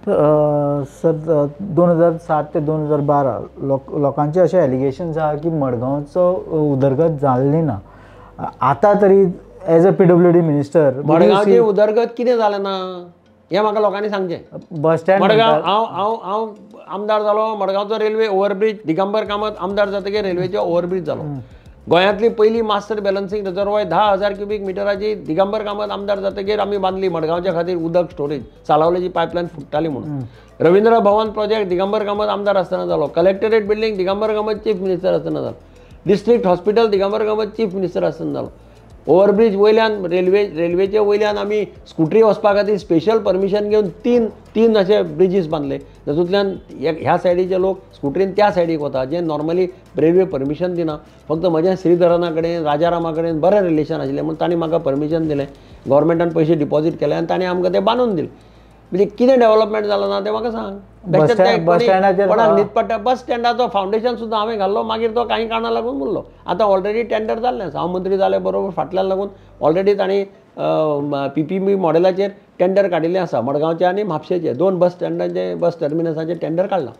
Sir 2007 ते 2012 लोकांचे अशें एलिगेशन्स आहा की मडगांवचो उदरगत जाल्ली ना. आतां तरी एज अ PWD मिनिस्टर मडगांवची उदरगत कितें जालें ना हें म्हाका लोकांनी सांगचें. बस स्टँड मडगांव हांव आमदार जालो, मडगांवचो रेल्वे ओव्हरब्रिज दिगंबर कामत आमदार जातकीर रेल्वेचो ओव्हरब्रिज जालो. गोंयांतली पयली मास्टर बॅलन्सिंग रिजर्वायर 10,000 क्युबिक मिटराची दिगंबर कामत आमदार जातकीर आमी बांदली मडगांवच्या खातीर उदक स्टोरेज. चालावलेची पायपलायन फुट्टाली म्हणून. रवींद्र भवन प्रोजेक्ट दिगंबर कामत आमदार आसतना जालो. Collectorate building Digambar Kamat chief minister आसतना जालो. District hospital Digambar Kamat chief minister आसतना जालो. ओव्हरब्रिज वयल्यान रेल्वेचे वयल्यान आमी स्कुटरी वचपा खातीर स्पेशल परमिशन घेवन तीन अशे ब्रिजीस बांदले, जातूंतल्यान ह्या सायडीचे लोक स्कुटरीन त्या सायडीक वता, जे नॉर्मली रेल्वे परमिशन दिना. फक्त म्हजें श्रीधरना कडेन राजारामा कडेन बरें रिलेशन आशिल्लें म्हणून तांणी म्हाका परमिशन दिलें. गव्हर्मेंटान पयशे डिपॉझीट केले आनी तांणी आमकां तें बांदून दिलें. म्हणजे कितें डेव्हलपमेंट जालो ना तें म्हाका सांग. कोणाक न्हीद पडटा. बस स्टँडाचो फावंडेशन सुद्दां हांवें घाल्लो, मागीर तो कांय कारणां लागून उरलो. आतां ऑलरेडी टेंडर जाल्लें आसा. हांव मंत्री जाले बरोबर फाटल्यान लागून ऑलरेडी तांणी PPP मॉडेलाचेर टेंडर काडिल्लें आसा. मडगांवचें आनी म्हापशेचें 2 बस स्टँडांचे बस टर्मिनसाचें टेंडर काडलां.